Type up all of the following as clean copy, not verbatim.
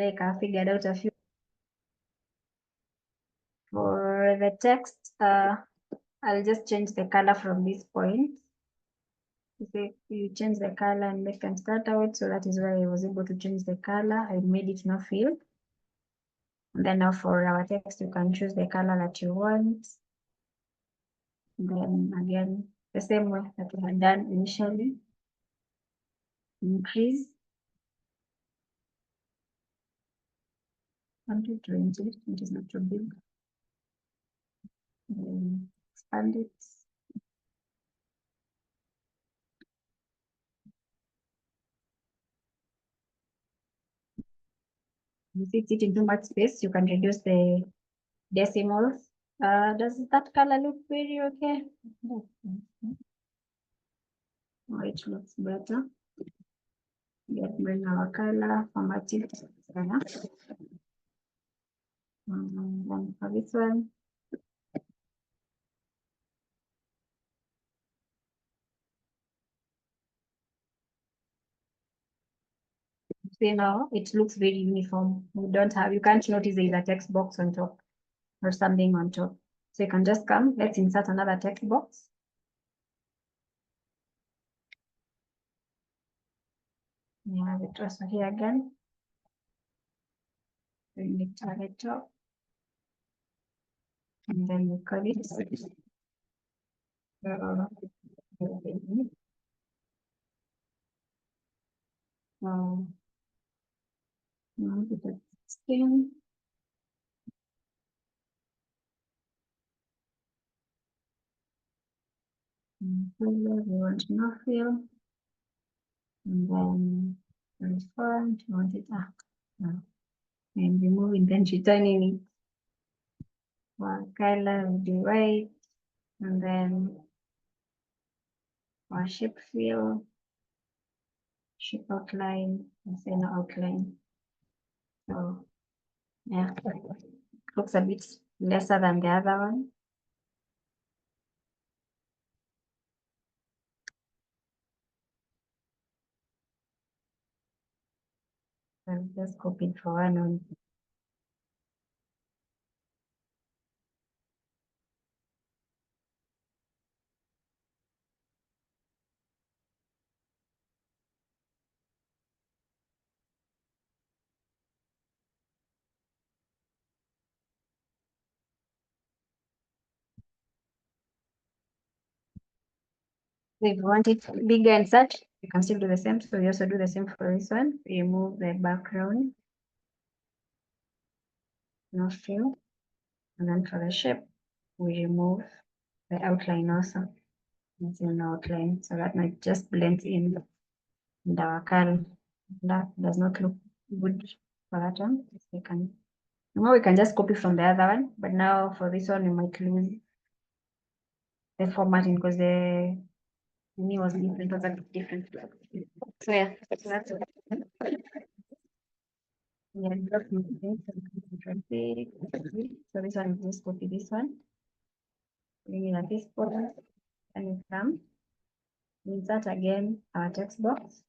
like I figured out a few. For the text, I'll just change the color from this point. You change the color and they can start out, so that is why I was able to change the color. I made it no fill. And then now for our text, you can choose the color that you want. And then again, the same way that we had done initially. Increase 120, it is not too big. Then expand it. If it's in too much space, you can reduce the decimals. Does that color look very okay? Oh, it looks better. Let's bring our color, format it. Then for this one, see now it looks very uniform. You can't notice there is a text box on top or something on top. So you can just come, let's insert another text box. We have it also here again. Bring it to the top. And then we call it. Skin. We want no fill. And then respond, you want it up. And removing, then returning it. Our color will be white. And then our shape fill, shape outline, and center outline. So yeah, looks a bit lesser than the other one. I'll just copy it for one on. If you want it bigger and such, you can still do the same. So we also do the same for this one. Remove the background, no fill. And then for the shape, we remove the outline also. It's an outline, so that might just blend in and our color. That does not look good for that one. We can just copy from the other one, but now for this one, we might lose the formatting because the me was different, was a bit different. So yeah, so that's it. Yeah, so this one, just copy this one, bring in at this point, and we come, insert again our text box.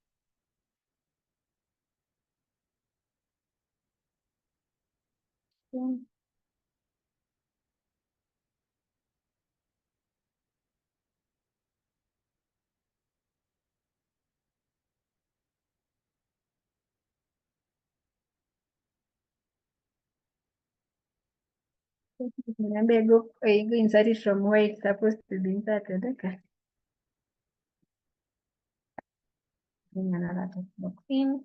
Remember, you go insert it from where it's supposed to be inserted. Okay. Bring another text box in.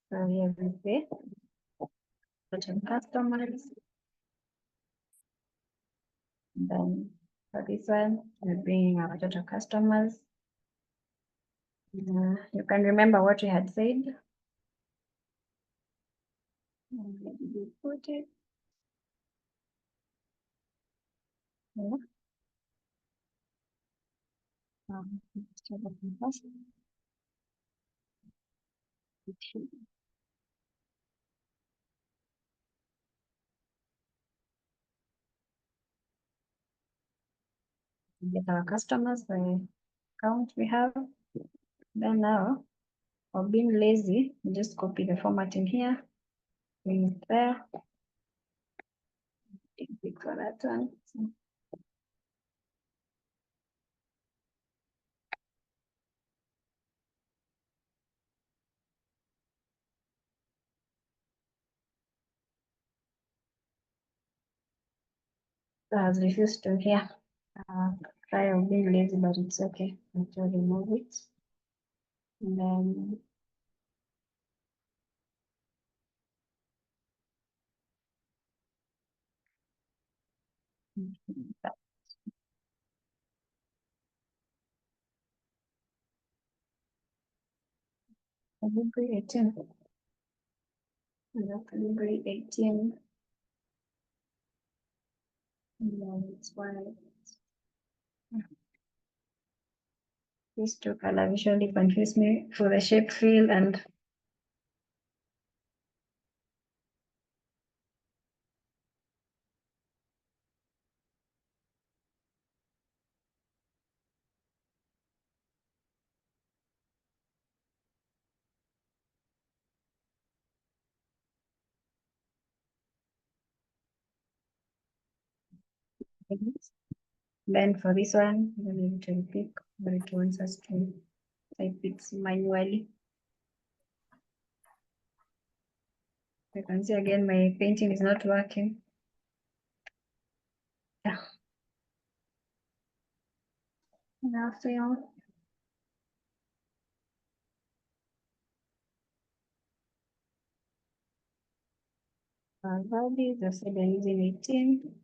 So here we say, certain customers. And then for this one, we're bringing our total customers. You can remember what we had said. Where did we put it? Yeah. Get our customers, the account we have. Then now, for being lazy, we just copy the formatting here. bring it there. Big for that one. Has refused to hear. Try of being lazy, but it's okay. I'll remove it. And then Calibri 18. Calibri 18. And then it's one. These two color visually confuse me for the shape fill and then for this one, we need to pick, but it wants us to type it manually. You can see again my painting is not working. Yeah. Now fail. Values, I said I'm using 18.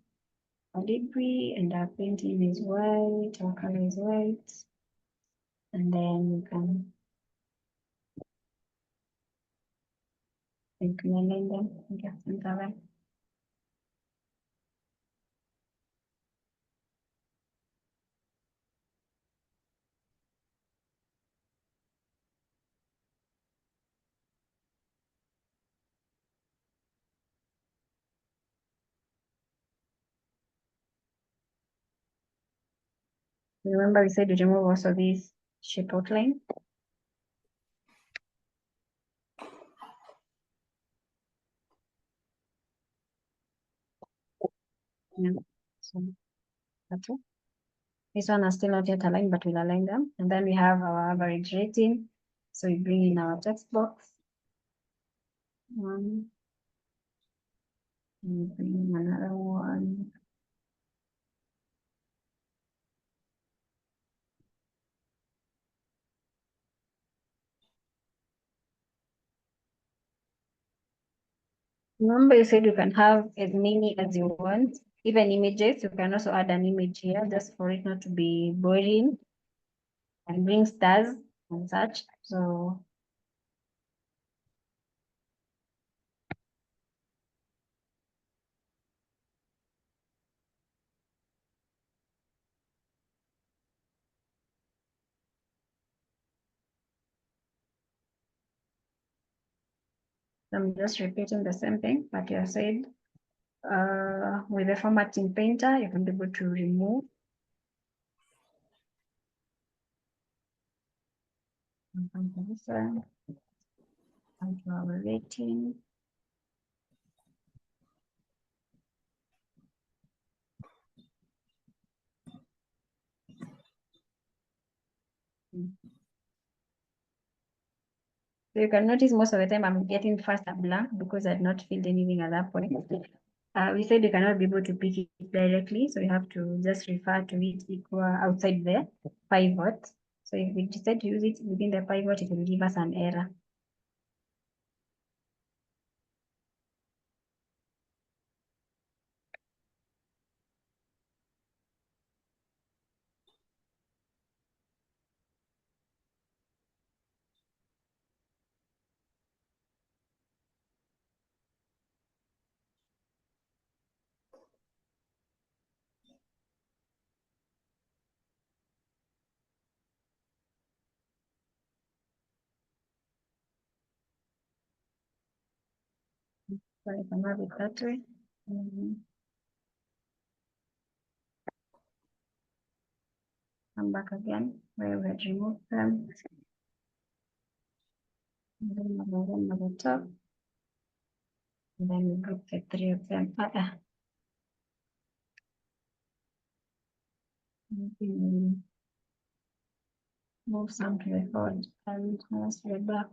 Calibri, and our painting is white, our color is white. And then you can align them, okay, center them. Remember we said to remove also this shape outline. Yeah. So that's all. This one are still not yet aligned, but we'll align them. And then we have our average rating. So we bring in our text box. One. And bring in another one. Remember you said you can have as many as you want. Even images, you can also add an image here just for it not to be boring, and bring stars and such. So I'm just repeating the same thing, but you said with the formatting painter, you can be able to remove this one, onto our rating. So you can notice most of the time I'm getting first a blank because I'd not filled anything at that point. We said you cannot be able to pick it directly, so you have to just refer to it equal outside the pivot. So if we decide to use it within the pivot, it will give us an error. So I can have it that way. Come back again where we had removed them. And then at the top. And then we group the three of them. Maybe move some to the forward and rest to the back.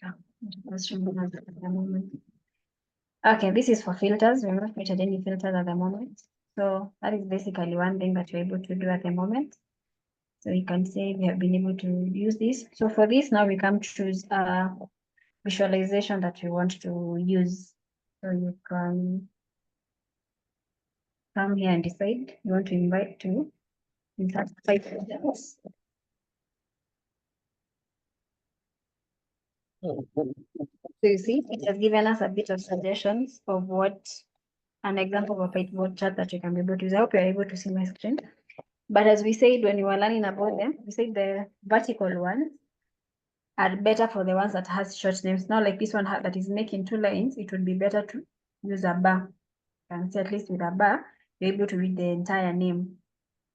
Yeah, let's remove that at the moment. Okay, this is for filters. We're not created any filters at the moment. So that is basically one thing that you're able to do at the moment. So you can say we have been able to use this. So for this, now we come choose a visualization that we want to use. So you can come here and decide you want to invite to insert 5 filters. So you see, it has given us a bit of suggestions of what an example of a whiteboard chart that you can be able to use. I hope you're able to see my screen. But as we said, when we were learning about them, we said the vertical ones are better for the ones that has short names. Now, like this one that is making 2 lines, it would be better to use a bar. You can see at least with a bar, you're able to read the entire name.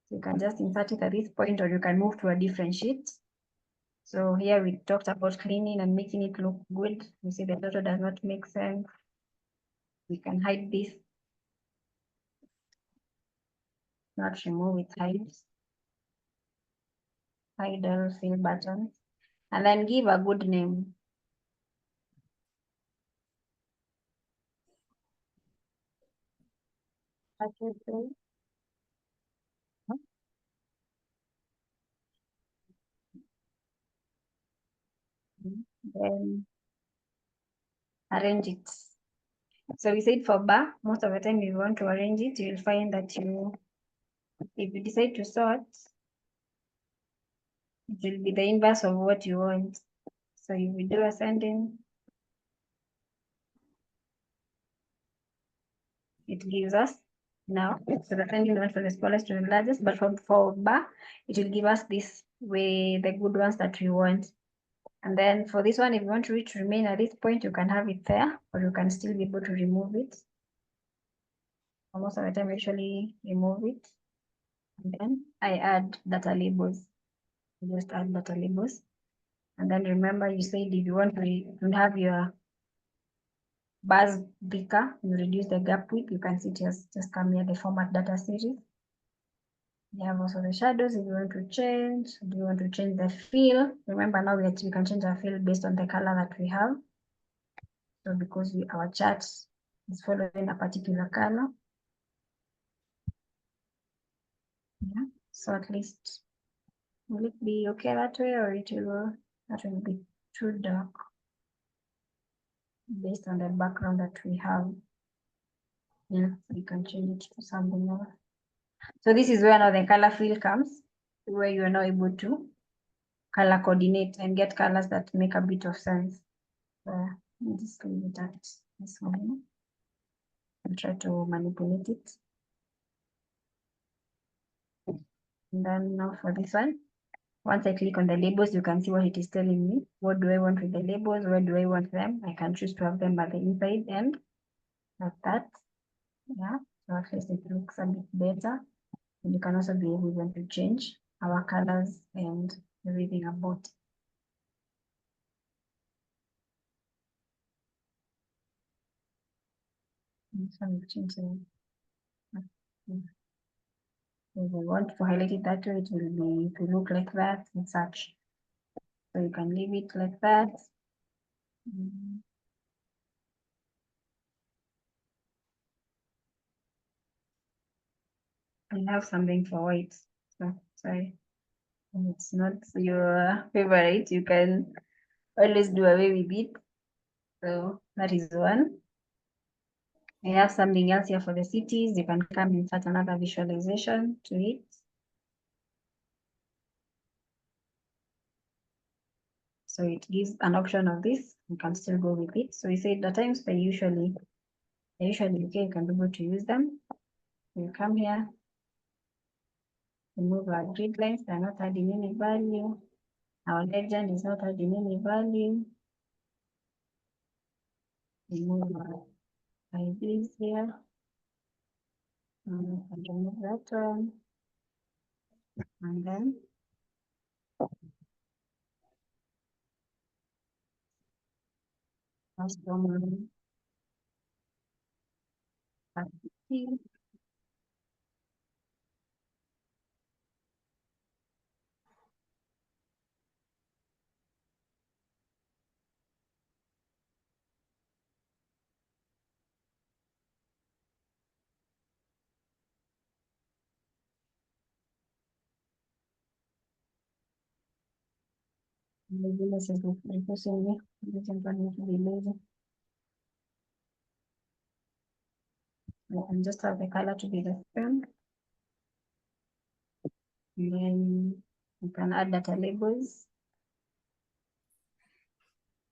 So you can just insert it at this point, or you can move to a different sheet. So here we talked about cleaning and making it look good. You see the photo does not make sense. We can hide this. Not remove it, hide all fill buttons, and then give a good name. Okay, then arrange it. So we said for bar, most of the time you want to arrange it, you'll find that if you decide to sort, it will be the inverse of what you want. So if we do ascending, it gives us now, so the ascending one from the smallest to the largest, but for bar, it will give us this way, the good ones that we want. And then for this one, if you want it to remain at this point, you can have it there, or you can still be able to remove it. Most of the time, I usually remove it. And then I add data labels. Just add data labels. And then remember, you said if you want to have your bars bigger, you reduce the gap width. You can see just come here, the format data series. You have also the shadows if you want to change. Do you want to change the fill? Remember now we can change our fill based on the color that we have. So because our chart is following a particular color. Yeah. So at least will it be okay that way, or that will be too dark based on the background that we have? Yeah, so you can change it to something else. So this is where now the color fill comes, where you are now able to color coordinate and get colors that make a bit of sense. Just leave it at this one and try to manipulate it. And then now for this one, once I click on the labels, you can see what it is telling me. What do I want with the labels? Where do I want them? I can choose to have them at the inside end, like that. Yeah, so at least it looks a bit better. And you can also be able to change our colors and everything about it. So we change it. If we want to highlight it that way, it will be to look like that and such. So you can leave it like that. I have something for white. So sorry. It's not your favorite. You can always do away with it. So that is one. I have something else here for the cities. You can come and insert another visualization to it. So it gives an option of this. You can still go with it. So we said the times they're usually okay, you can be able to use them. You come here, remove our grid lines, they're not adding any value. Our legend is not adding any value. Remove our IDs here. And remove that one. And then customer activity. Laziness is reducing me. Doesn't want me to be lazy. I can just have the color to be the same. And then you can add data labels.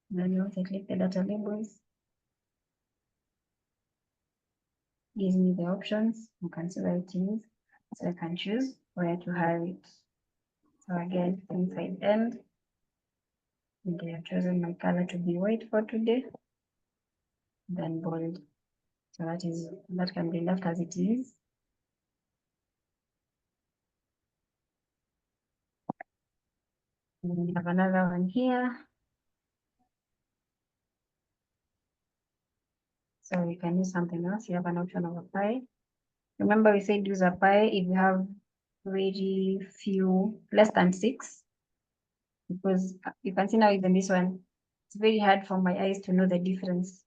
Then once I click the data labels, gives me the options. You can see where it is. So I can choose where to have it. So again, inside end, and I have chosen my color to be white for today. Then bold. So that can be left as it is. And then we have another one here. So you can use something else. You have an option of a pie. Remember we said use a pie if you have very few, less than 6, because you can see now even this one, it's very hard for my eyes to know the difference.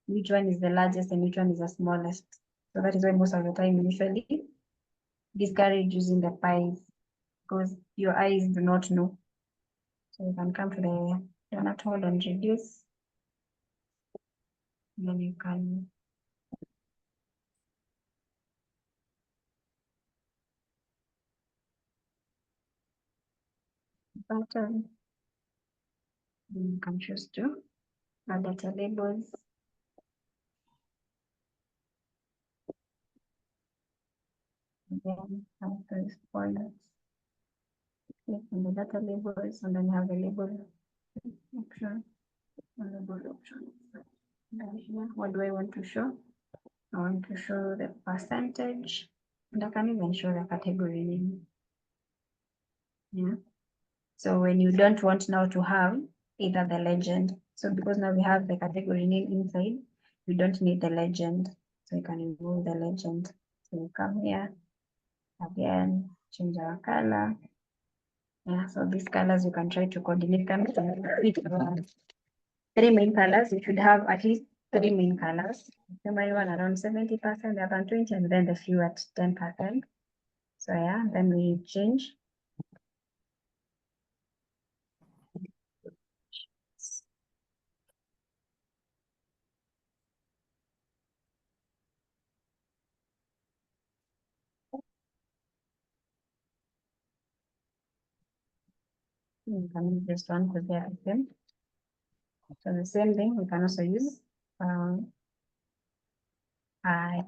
Which one is the largest and which one is the smallest. So that is why most of the time usually discourage using the pies, because your eyes do not know. So you can come to the donut hole and reduce. And then you can button. Then you can choose to add data labels. And then after this point, click on the data labels, and then you have the label option. Label option. And here, what do I want to show? I want to show the percentage, and I can even show the category name. Yeah. So when you don't want now to have either the legend, so because now we have the category name inside, we don't need the legend. So you can remove the legend. So you come here, again, change our color. Yeah, so these colors you can try to coordinate them. 3 main colors, you should have at least 3 main colors. Primary one around 70%, the other 20, and then the few at 10%. So yeah, then we change. You can use this one because they are the same. So the same thing, we can also use I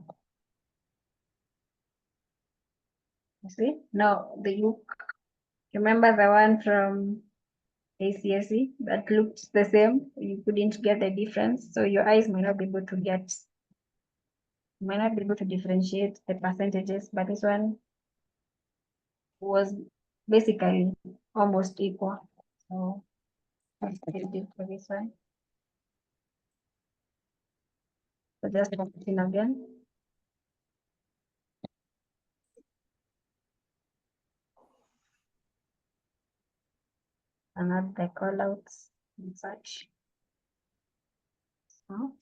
see. Now you remember the one from ACSE that looked the same, you couldn't get the difference. So your eyes might not be able to differentiate the percentages, but this one was basically almost equal. So that's what I did for this one. So just focus in again. And add the callouts and such. So,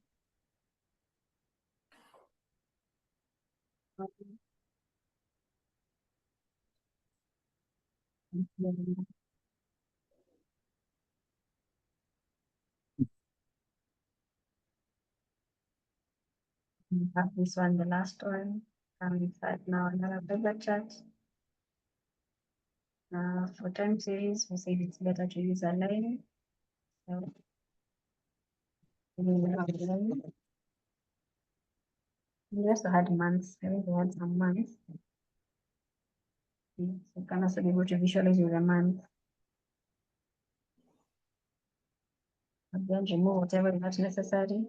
we have this one, the last one. And inside now another paper chart. For time series, we said it's better to use a line. So we have a line. We also had months. I think we had some months. So you can also be able to visualize with a month. And then remove whatever is not necessary.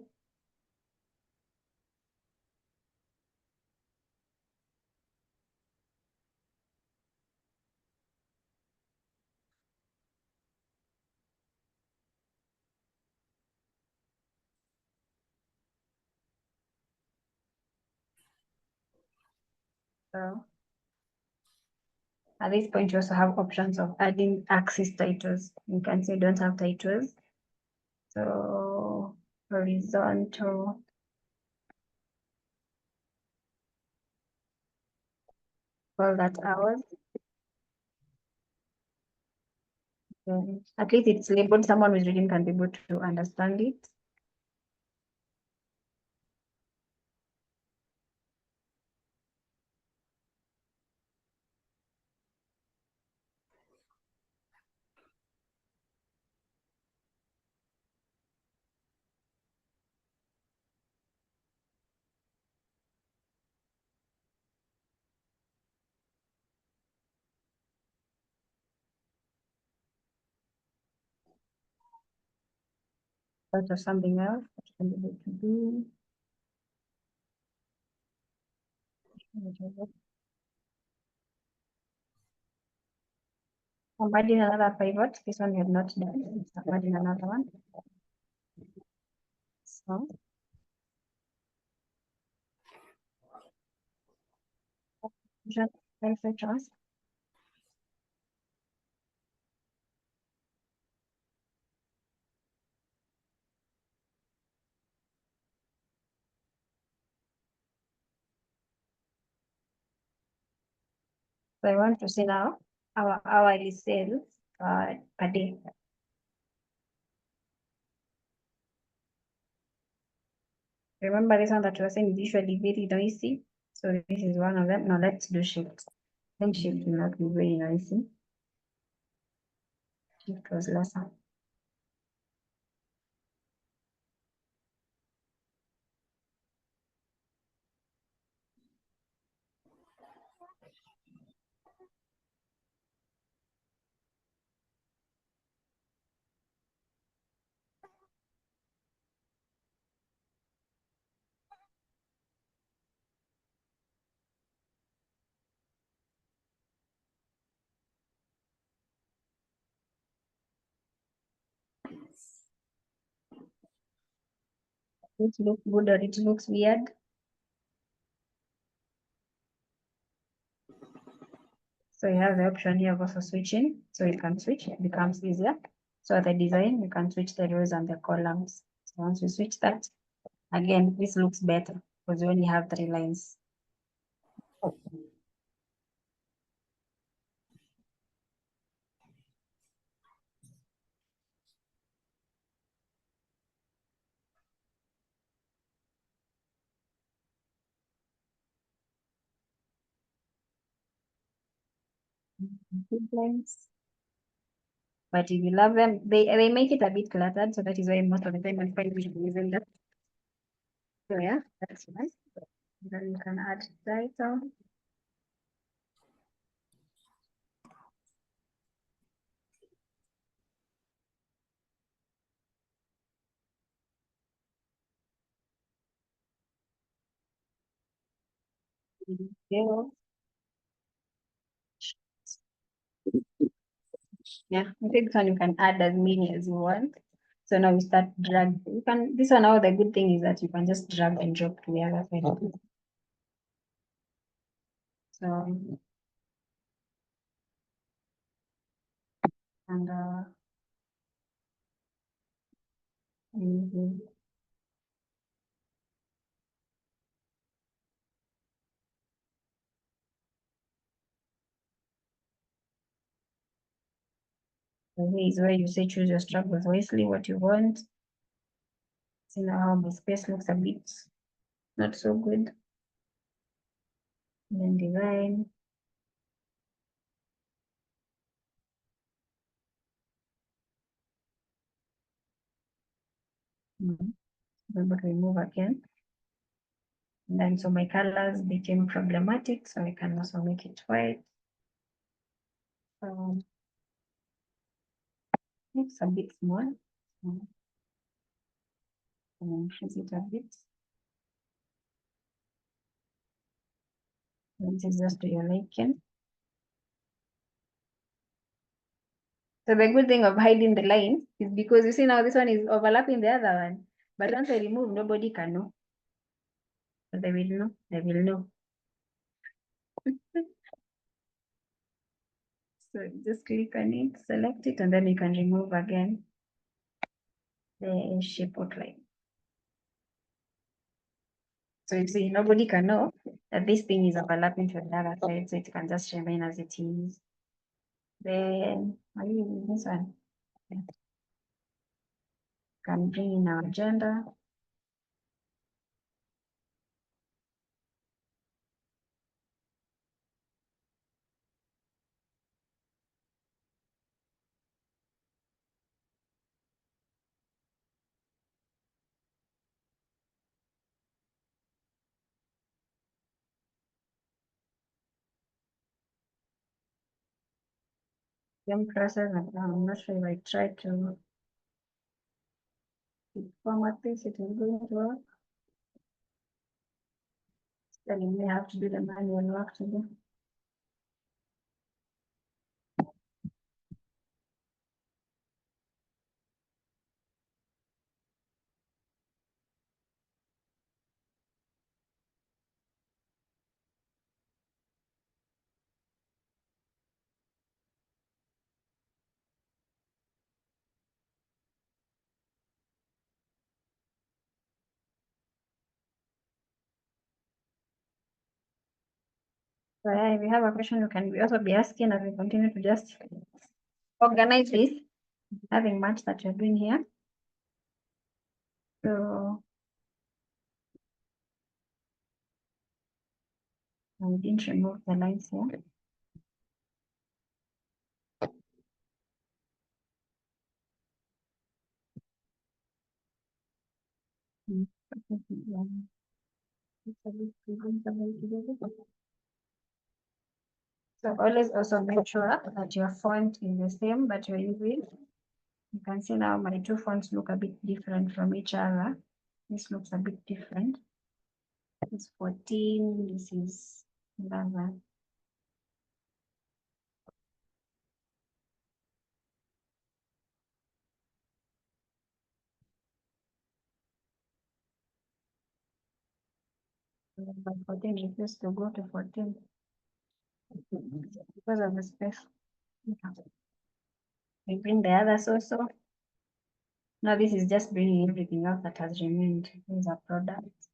So at this point, you also have options of adding axis titles. You can say don't have titles. So horizontal. Call that ours. At least it's labeled, someone who's reading can be able to understand it. Thought of something else that you can be able to do. I'm adding another pivot. This one we have not done. I'm adding another one. So just choice. So I want to see now our hourly sales per day. Remember this one that we were saying is usually very noisy. So this is one of them. Now let's do shift. Then shift will not be very noisy. Shift was lesser. It looks good or it looks weird. So you have the option here of also switching. So you can switch, it becomes easier. So the design, you can switch the rows and the columns. So once you switch that, again, this looks better because you only have 3 lines. Lines. But if you love them, they make it a bit cluttered. So that is why most of the time I find we should be using that. So yeah, that's nice. Then you can add title. Video. Yeah, I think this one you can add as many as you want. So now we start drag. You can this one now the good thing is that you can just drag and drop to the other side. So and mhm. So here is where you say choose your struggles wisely, what you want. See now how my space looks a bit not so good. And then design. But remove again. And then so my colors became problematic, so I can also make it white. It's a bit small. So increase it a bit. This is just to your liking. So the good thing of hiding the lines is because you see now this one is overlapping the other one. But once I remove, nobody can know. But they will know. They will know. So just click on it, select it, and then you can remove again the shape outline. So you see, nobody can know that this thing is overlapping to the other side, so it can just remain as it is. Then, are you using this one? Yeah. Can bring in our agenda. Same process. I'm not sure if I try to format this, it is going to work. Then you may have to do the manual work to do. So yeah, if you have a question, you can also be asking as we continue to just organize this, having much that you're doing here. So I didn't remove the lines here. So always also make sure that your font is the same that you're using. You can see now my two fonts look a bit different from each other. This looks a bit different. This is 14, this is 11. But 14 refused to go to 14 because of the space. We bring the others also. Now this is just bringing everything else that has remained. These are products.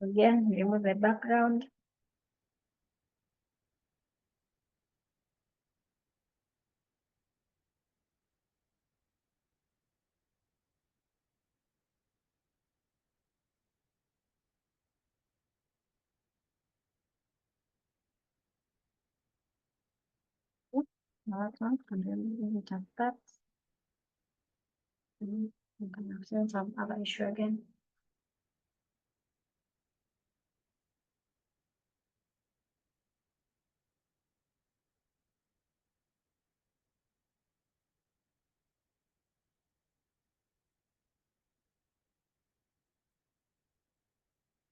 Again, remove the background. That one, and then leave it at that. We can have seen some other issue again.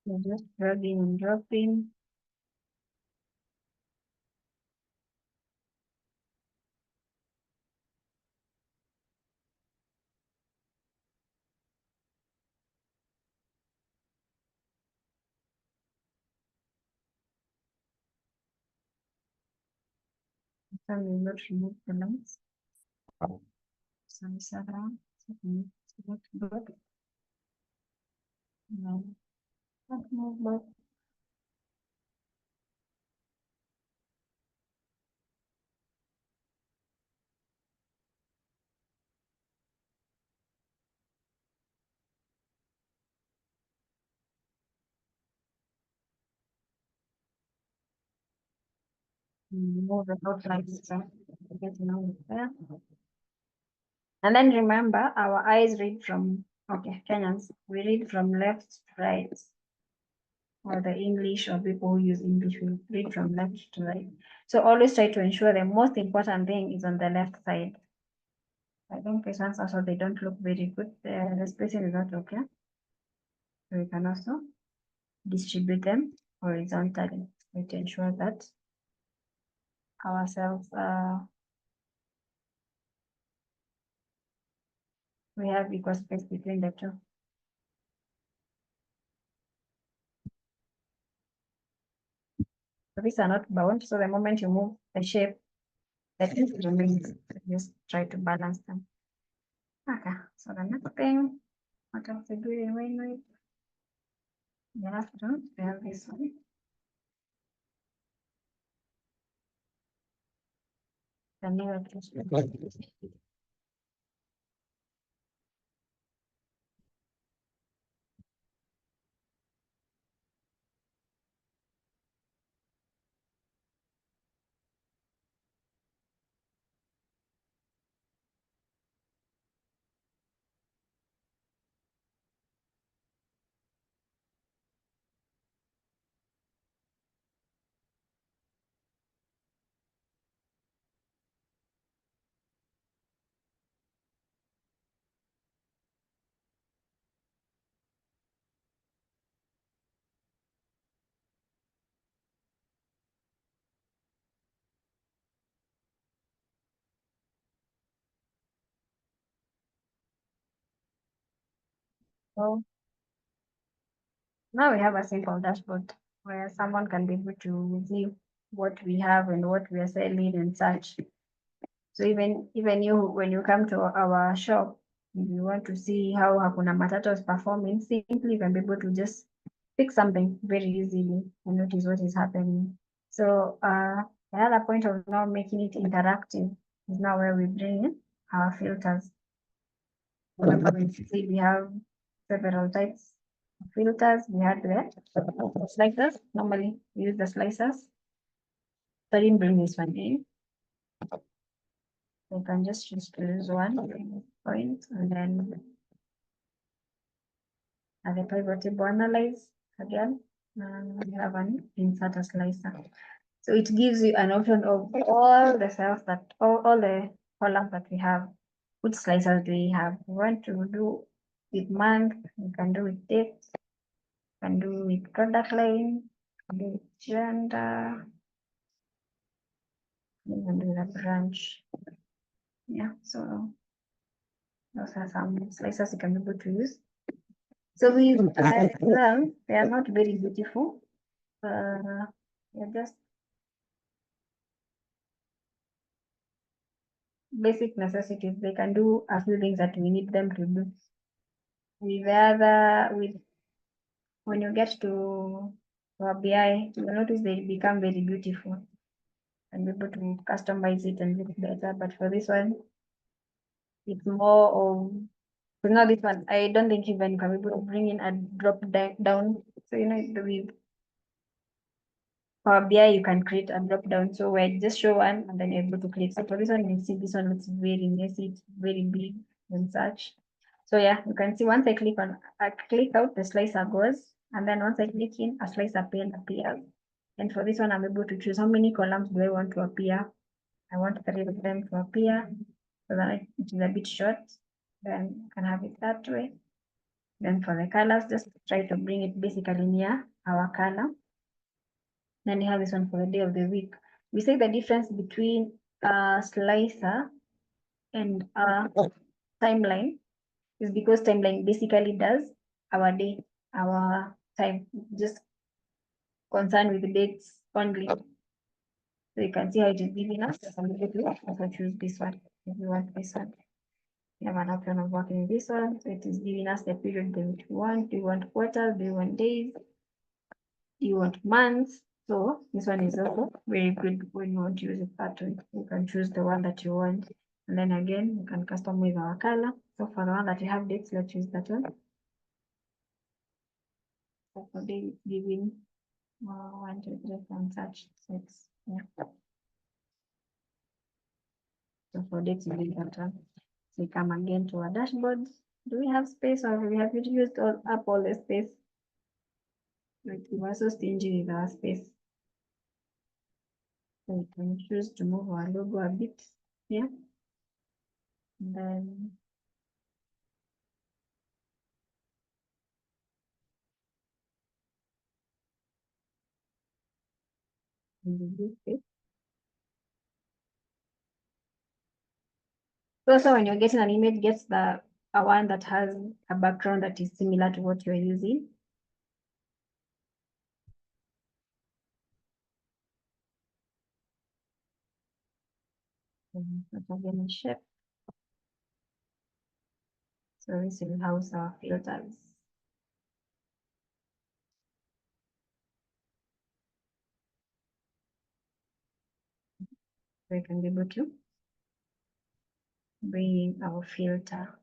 We just drag in and drop in. Then we will remove the lines. Size around. Select both. And then move both. Move the outlines. So get know there. And then remember, our eyes read from Okay, Kenyans, we read from left to right, or the English or people who use English will read from left to right. So always try to ensure the most important thing is on the left side. I think these ones also, they don't look very good. The spacing is not okay. So we can also distribute them horizontally to ensure that our cells, we have equal space between the two. So these are not bound, so the moment you move the shape, the thing remains. Just try to balance them. Okay, so the next thing, what else to do in with? You have to have this one. The mirror. So now we have a simple dashboard where someone can be able to see what we have and what we are selling and such. So even you, when you come to our shop, if you want to see how Hakuna Matata is performing, simply you can be able to just pick something very easily and notice what is happening. So another point of now making it interactive is now where we bring in our filters. We have several types of filters. We had the slicers. Normally we use the slicers. So I didn't bring this one in. You can just choose to use one point and then at the pivot table analyze again. We have an insert a slicer. So it gives you an option of all the cells that all the columns that we have. Which slicers do we have? We want to do with month, we can do with date, we can do with product line, we can do with gender, we can do with a branch. Yeah, so those are some slicers you can be able to use. So we them, they are not very beautiful. They're just basic necessities. They can do a few things that we need them to do. With when you get to Power BI, you'll notice they become very beautiful and be able to customize it and look better. But for this one, it's more of, so now this one, I don't think even you can be able to bring in a drop down. So with Power BI, you can create a drop down. So where you just show one and then you're able to click. So for this one, you see this one looks very messy, it's very big and such. So yeah, you can see once I click out, the slicer goes, and then once I click in, a slicer pane appears. And for this one, I'm able to choose how many columns do I want to appear. I want 3 of them to appear, so that it is a bit short. Then you can have it that way. Then for the colors, just try to bring it basically near our color. Then you have this one for the day of the week. We say the difference between a slicer and a timeline is because timeline basically does our day, our time, just concerned with the dates only. So you can see how it is giving us. So also choose this one if you want this one. We have an option of working this one. So it is giving us the period that we want. Do you want quarters? Do you want days? Do you want months? So this one is also very good when you want to use a pattern. You can choose the one that you want. And then again, you can customize our color. So for the one that you have dates, let's use that one. So for day giving 1, 2, 3, and such. So it's, yeah. So for dates, you need that one. So we come again to our dashboard. Do we have space or we have used up all the space? Like we are so stingy with our space. So we can choose to move our logo a bit here. And then this space. So also when you're getting an image, get the a one that has a background that is similar to what you're using. Again, shape. So this will house our filters. We can be able to bring in our filter.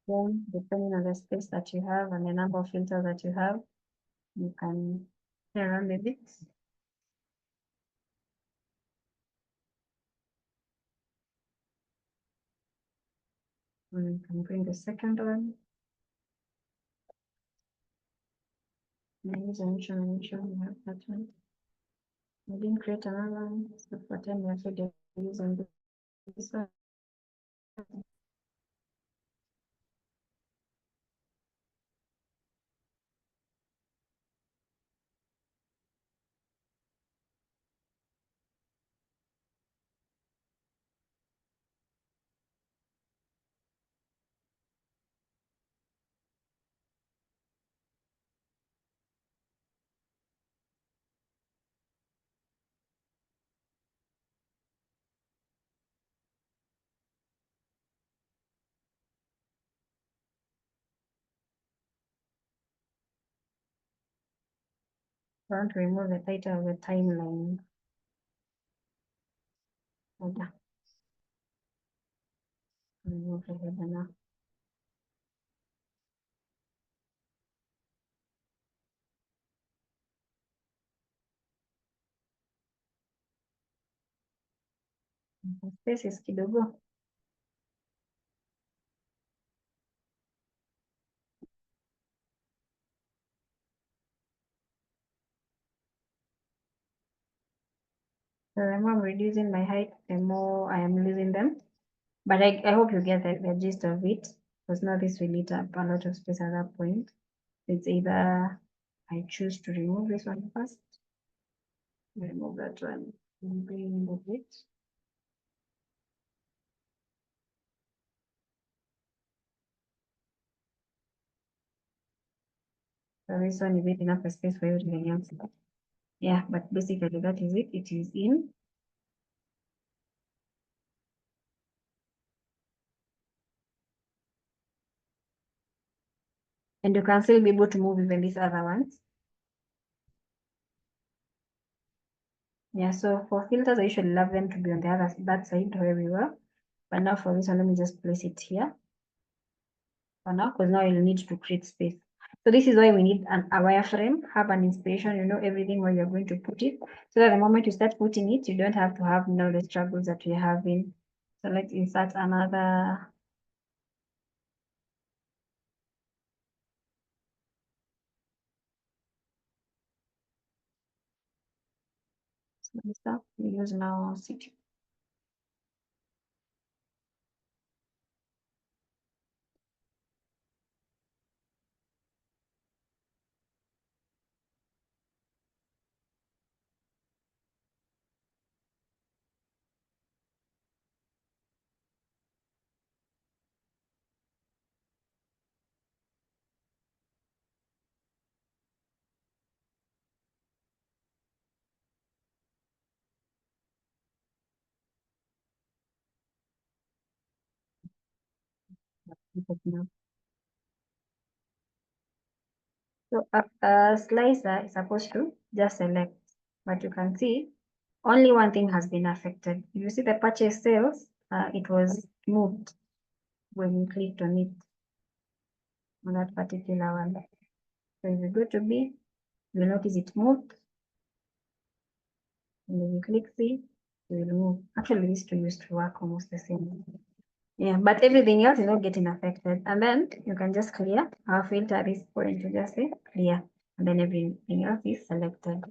Then, depending on the space that you have and the number of filters that you have, you can play around with it. And you can bring the second one. And use an animation, we have that one. We didn't create another one, so for time we're also using this one. I want to remove the title of the timeline. Remove the header now. Space is kidogo. The more I'm reducing my height, the more I am losing them. But I hope you get the gist of it, because now this will eat up a lot of space at that point. It's either I choose to remove this one first, remove that one, and bring in the bit. So this one is enough space for everything else. Yeah, but basically that is it. It is in. And you can still be able to move even these other ones. Yeah, so for filters, I usually love them to be on the other that side where we were. But now for this one, let me just place it here for now, because now you'll need to create space. So this is why we need a wireframe, have an inspiration, you know, everything where you're going to put it. So that the moment you start putting it, you don't have to have now the struggles that we're having. So let's insert another. Stuff. We use now city. So a slicer is supposed to just select, but you can see only one thing has been affected. You see the purchase sales, it was moved when you clicked on it, on that particular one. So if you go to B, you'll notice it moved. And then you click C, it will move. Actually, these two used to work almost the same. Yeah, but everything else is not getting affected. And then you can just clear our filter at this point to just say clear. And then everything else is selected.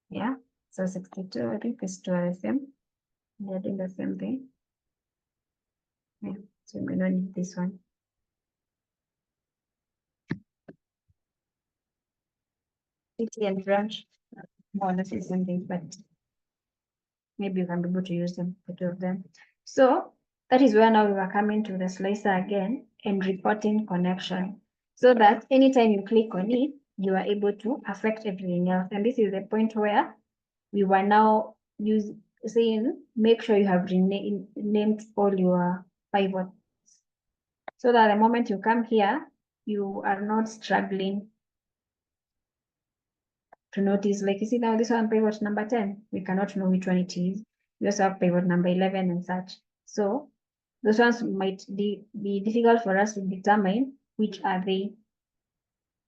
Yeah, so 62, I think is two are the same. They're doing the same thing. Yeah, so we don't need this one. City and branch, more or less the same thing, but maybe you can be able to use them, the two of them. So that is where now we are coming to the slicer again and reporting connection. So that anytime you click on it, you are able to affect everything else. And this is the point where we were now saying, make sure you have named all your pivots. So that the moment you come here, you are not struggling to notice, like you see now this one pivot number 10, we cannot know which one it is. We also have pivot number 11 and such. So those ones might be difficult for us to determine which are they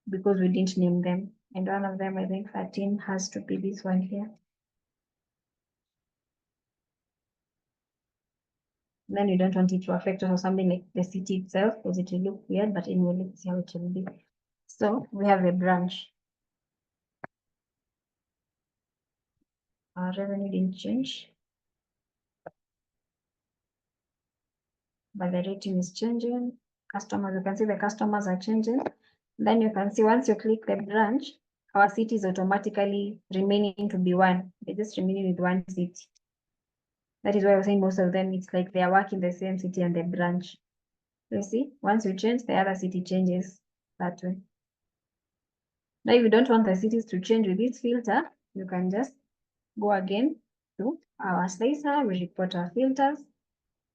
because we didn't name them. And one of them, I think 13 has to be this one here. Then you don't want it to affect us or something like the city itself because it will look weird, but anyway, let's see how it will be. So we have a branch. Our revenue didn't change, but the rating is changing. Customers, you can see the customers are changing. Then you can see once you click the branch, our city is automatically remaining to be one. They're just remaining with one city. That is why I was saying most of them, it's like they are working the same city and the branch. You see, once you change, the other city changes that way. Now, if you don't want the cities to change with this filter, you can just go again to our slicer, we report our filters,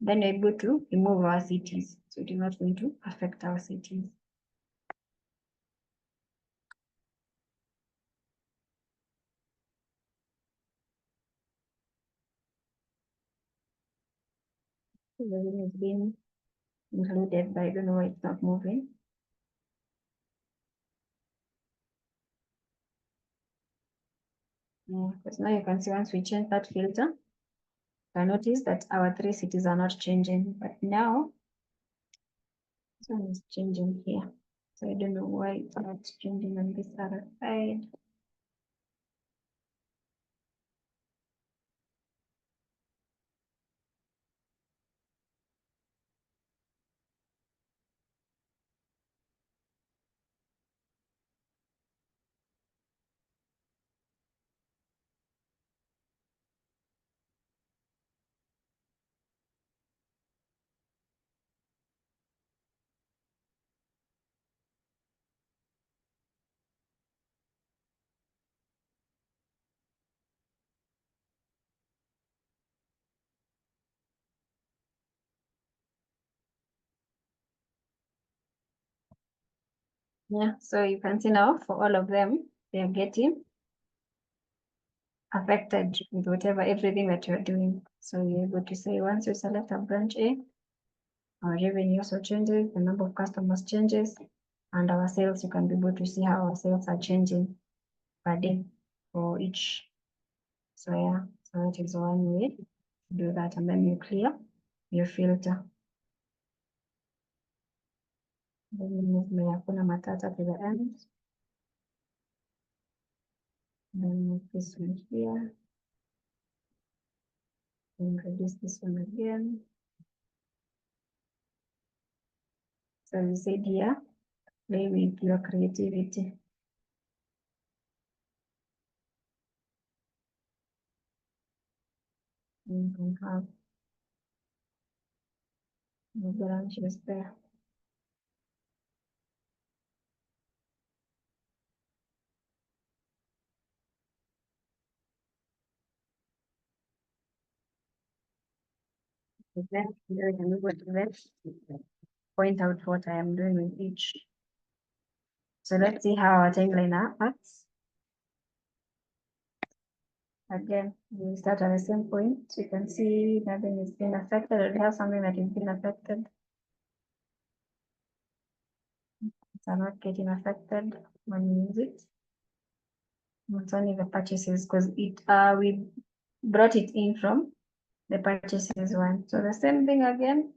then you're able to remove our cities. So it is not going to affect our cities. Everything is being included, but I don't know why it's not moving. Yeah, because now you can see once we change that filter, I notice that our three cities are not changing, but now this one is changing here. So I don't know why it's not changing on this other side. Yeah, so you can see now for all of them, they are getting affected with whatever, everything that you're doing. So you're able to say once you select a branch A, our revenue also changes, the number of customers changes, and our sales, you can be able to see how our sales are changing per day for each. So yeah, so that is one way to do that. And then you clear your filter. Then you move my Hakuna Matata to the end. Then move this one here. And reduce this one again. So you said here, play with your creativity. You can have the branches there. Then you can move to this. Point out what I am doing with each. So let's see how our timeline acts. Again, we start at the same point. You can see nothing is being affected, or we have something that is being affected. It's not getting affected when we use it. It's only the purchases because it we brought it in from the purchases one. So the same thing again.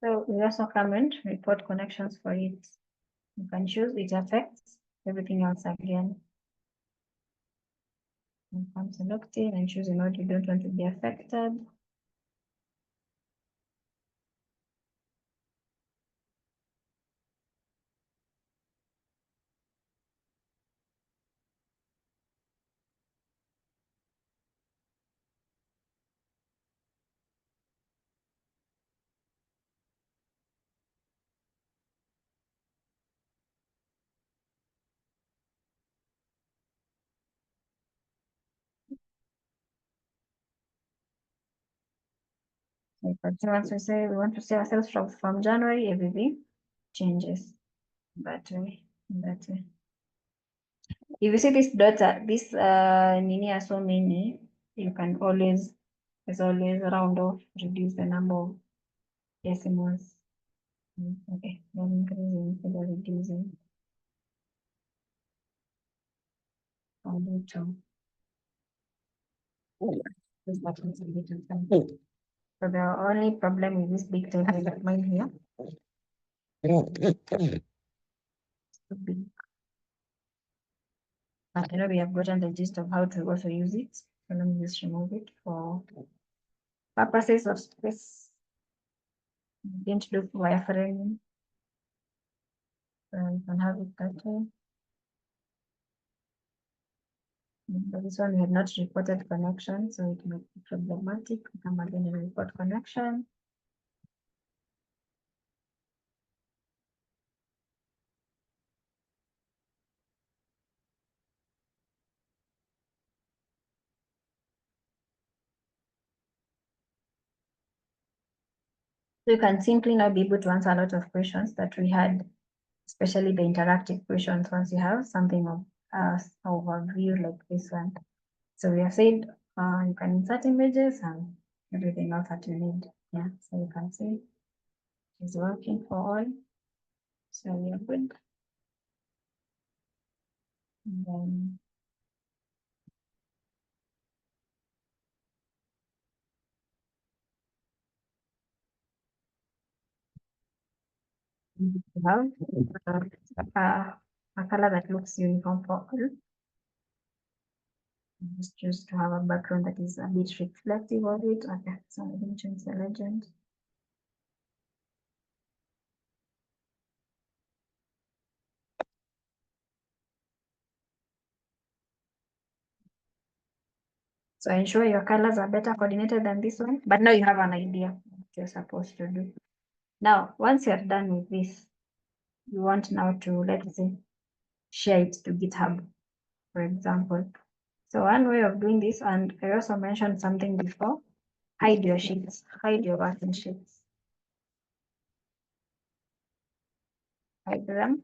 So we also come and report connections for it. You can choose it affects everything else again. You can select it and choose a node you don't want to be affected. Like for instance, we say we want to see ourselves from January, everything changes that way. That way. If you see this data, this nini are so many, you can always, as always, round off, reduce the number of decimals. Okay, then increasing, further reducing. I'll do two. This button is a little tiny. So the only problem with this big table like mine here, too big. But I know we have gotten the gist of how to also use it. So let me just remove it for purposes of space. Didn't look wireframe. So you can have it that way. But this one we have not reported connection, so it may be problematic. We come again and report connection. So you can simply now be able to answer a lot of questions that we had, especially the interactive questions once you have something of overview like this one. So we have said you can insert images and everything else that you need. Yeah, so you can see it's working for all. So we are good. And then we have a color that looks uniform for all. Just choose to have a background that is a bit reflective of it. Okay, so I can change the legend. So ensure your colors are better coordinated than this one, but now you have an idea what you're supposed to do. Now, once you're done with this, you want now to, let's say, share it to GitHub, for example. So one way of doing this, and I also mentioned something before, hide your sheets, hide your working sheets. Hide them.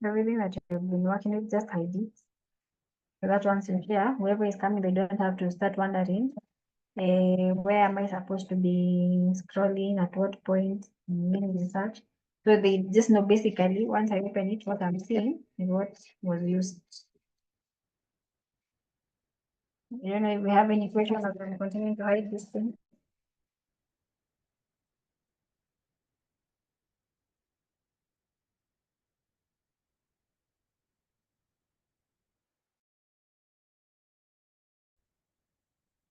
everything that you've been working with, just hide it. So that once you share, whoever is coming, they don't have to start wondering, where am I supposed to be scrolling, at what point, meaning research. So they just know basically, once I open it, what I'm seeing is what was used. I don't know if we have any questions as I'm continuing to hide this thing.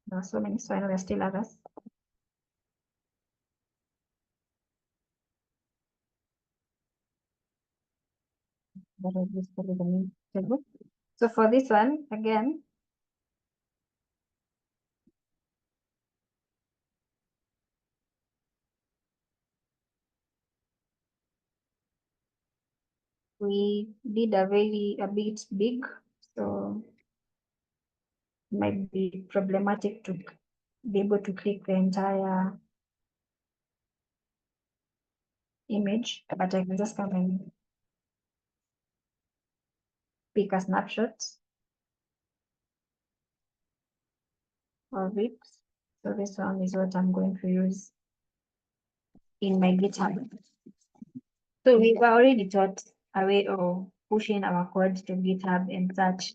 There are so many, so I know there's still others. That was basically the main table. So for this one, again, we did a bit big, so it might be problematic to be able to click the entire image, but I can just come and pick a snapshot of it. So this one is what I'm going to use in my GitHub. So we were already taught a way of pushing our code to GitHub and such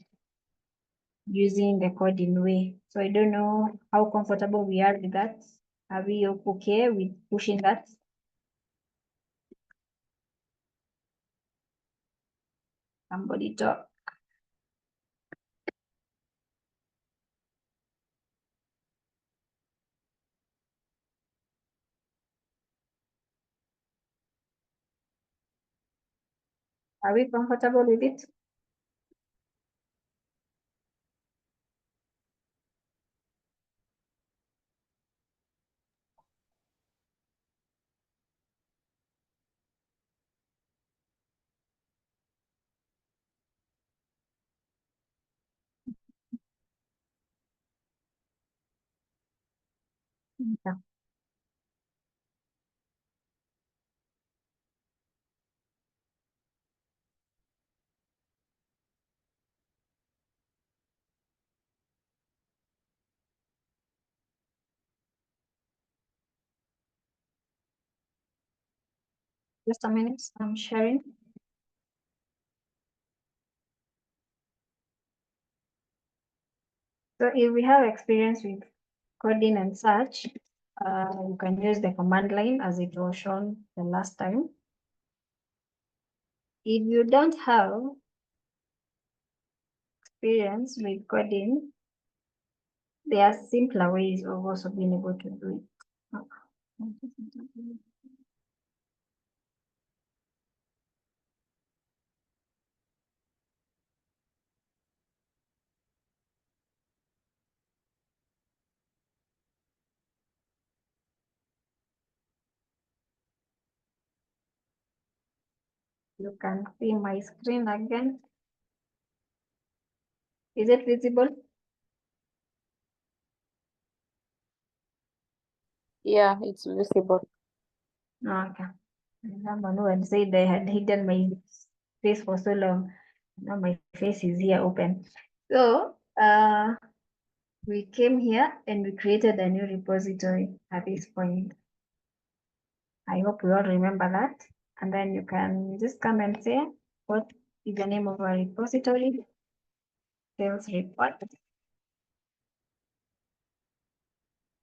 using the coding way. So I don't know how comfortable we are with that. Are we okay with pushing that? Somebody talk. Are we comfortable with it? Yeah. Just a minute, I'm sharing. So if we have experience with coding and such, you can use the command line as it was shown the last time. If you don't have experience with coding, there are simpler ways of also being able to do it. You can see my screen again. Is it visible? Yeah, it's visible. Okay. Someone who had said they had hidden my face for so long. Now my face is here open. So we came here and we created a new repository at this point. I hope we all remember that. And then you can just come and say, what is the name of our repository? Sales report.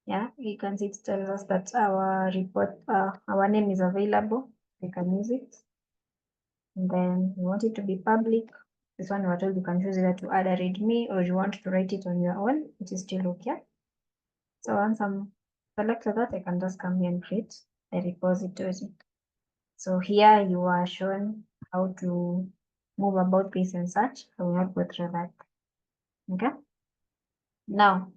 Yeah, you can see it tells us that our report, our name is available. You can use it. And then you want it to be public. This one we're told you can choose either to add a readme or you want to write it on your own, which is still okay. So once I'm selected that, I can just come here and create a repository. So here you are shown how to move about this and such. I will not go through that. Okay. Now,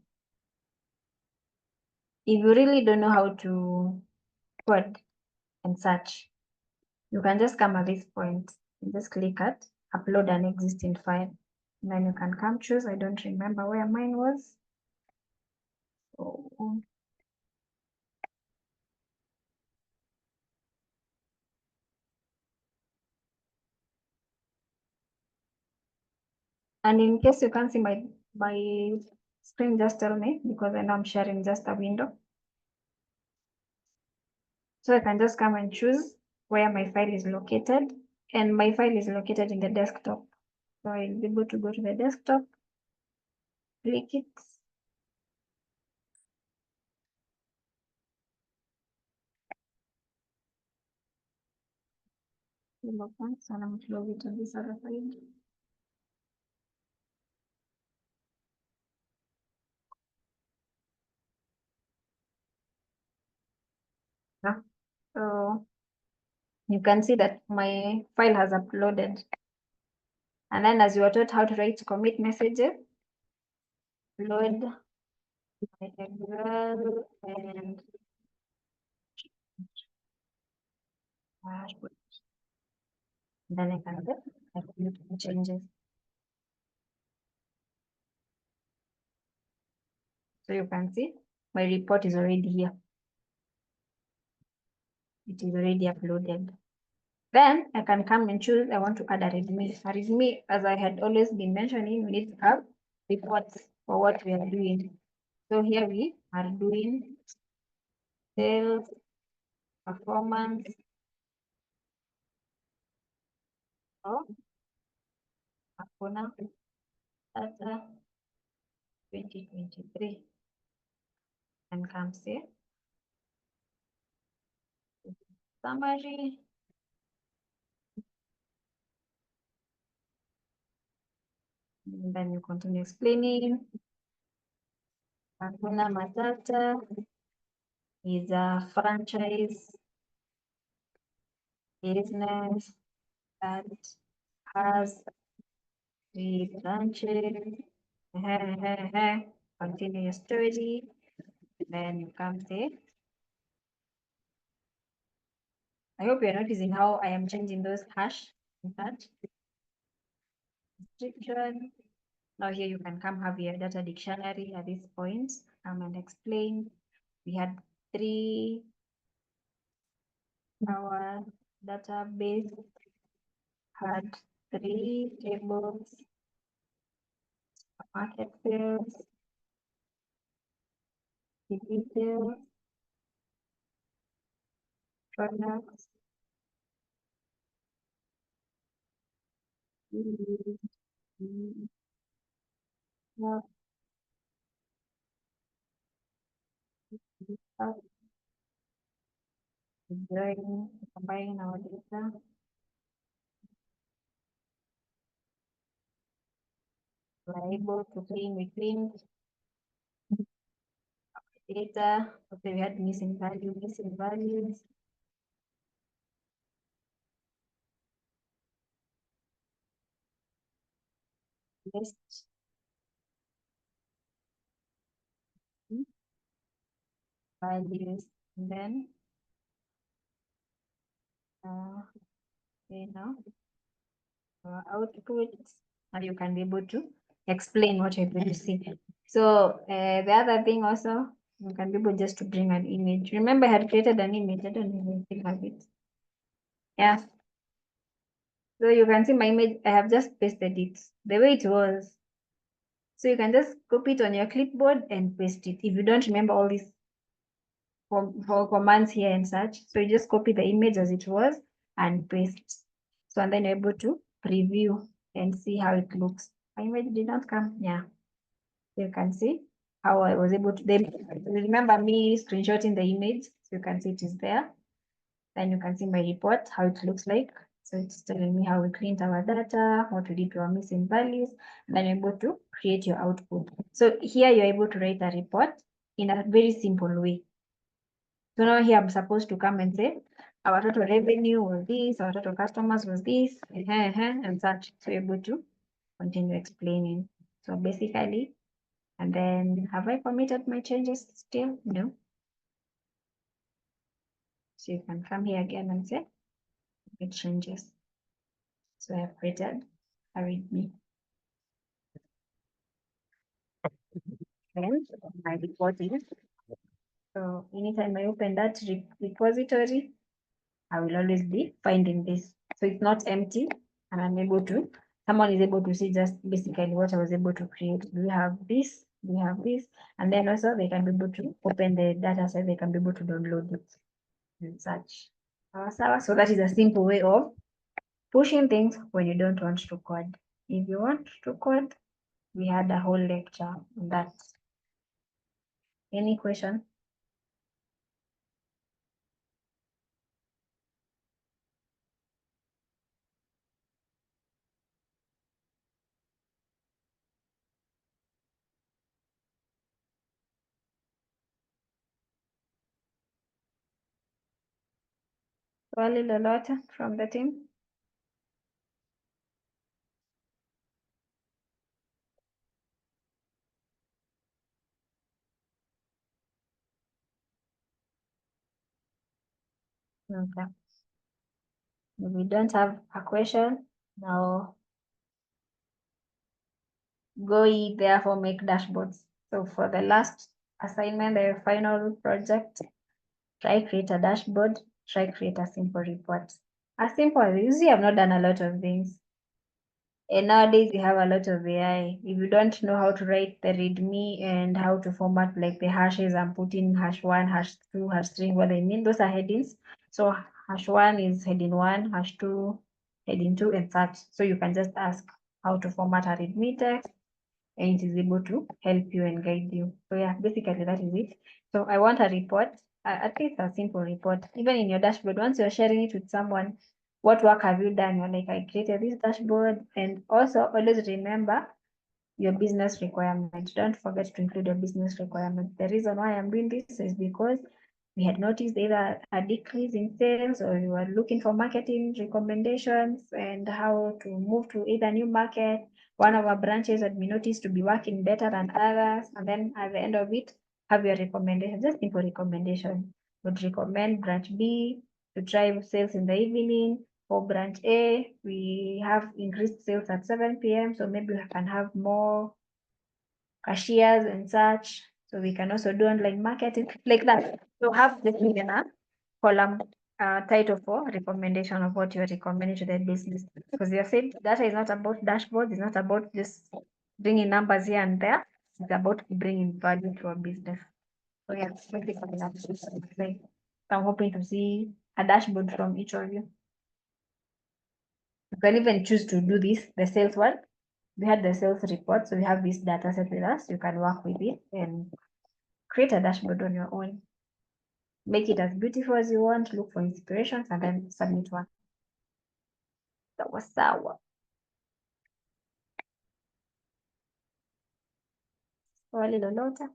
if you really don't know how to code and such, you can just come at this point and just click at upload an existing file. And then you can come choose. I don't remember where mine was. So And in case you can't see my screen, just tell me, because I know I'm sharing just a window. So I can just come and choose where my file is located, and my file is located in the desktop. So I'll be able to go to the desktop, click it. So I'm close it on this other side. So you can see that my file has uploaded. And then as you are taught how to write commit messages, load my Excel and dashboard. Then I can get the changes. So you can see my report is already here. It is already uploaded. Then I can come and choose, I want to add a resume. A resume, as I had always been mentioning, we need to have reports for what we are doing. So here we are doing sales, performance, of Hakuna Data 2023, and come say summary. And then you continue explaining. Hakuna Matata is a franchise business that has 3 branches. Continue your story. Then you come say, I hope you're noticing how I am changing those hash in that description. Now here you can come have your data dictionary at this point. Come and explain. We had 3, our database had 3 tables, market sales, details, products, combining our data. We're able to we cleaned data. Okay, we had missing values. List. Values, and then okay, now output, and you can be able to explain what you're going to see. So the other thing also, you can be able just to bring an image. Remember, I had created an image. I don't even think have it. Yeah. So you can see my image. I have just pasted it the way it was. So you can just copy it on your clipboard and paste it. If you don't remember all these for commands here and such, so you just copy the image as it was and paste. So and then you're able to preview and see how it looks. My image did not come. Yeah. You can see how I was able to then remember me screenshotting the image. So you can see it is there. Then you can see my report, how it looks like. So it's telling me how we cleaned our data, what we did to our missing values, and then you're able to create your output. So here you're able to write a report in a very simple way. So now here I'm supposed to come and say, our total revenue was this, our total customers was this, and such. So you're able to continue explaining. So basically, and then have I committed my changes still? No. So you can come here again and say, make changes. So I have created a readme. Then my report is. So anytime I open that repository, I will always be finding this. So it's not empty, and I'm able to someone is able to see just basically what I was able to create. Do we have this? Do we have this? And then also they can be able to open the data set, they can be able to download it and such. So that is a simple way of pushing things when you don't want to code. If you want to code, we had a whole lecture on that. Any question? Swali lolote from the team? Okay. If we don't have a question, now go therefore make dashboards. So for the last assignment, the final project, try create a dashboard, try create a simple report. As simple as usually I've not done a lot of things. And nowadays you have a lot of AI. If you don't know how to write the README and how to format like the hashes and put in #1, #2, #3, what I mean, those are headings. So #1 is heading 1, #2, heading 2, and such. So you can just ask how to format a README text, and it is able to help you and guide you. So yeah, basically that is it. So I want a report, at least a simple report, even in your dashboard. Once you're sharing it with someone, what work have you done? You're like, I created this dashboard. And also always remember your business requirement. Don't forget to include your business requirement. The reason why I'm doing this is because we had noticed either a decrease in sales, or you were looking for marketing recommendations and how to move to either new market. One of our branches had been noticed to be working better than others, and then at the end of it, have your recommendation, just simple recommendation. Would recommend branch B to drive sales in the evening. For branch A, we have increased sales at 7 p.m. So maybe we can have more cashiers and such. So we can also do online marketing like that. So have this in a column title for recommendation of what you're recommending to the business. Because you said data is not about dashboards, it's not about just bringing numbers here and there. It's about bringing value to a business. So yeah, basically that's like, I'm hoping to see a dashboard from each of you. You can even choose to do this, the sales one. We had the sales report, so we have this data set with us. You can work with it and create a dashboard on your own. Make it as beautiful as you want, look for inspirations, and then submit one. Sawa sawa. Swali lolote?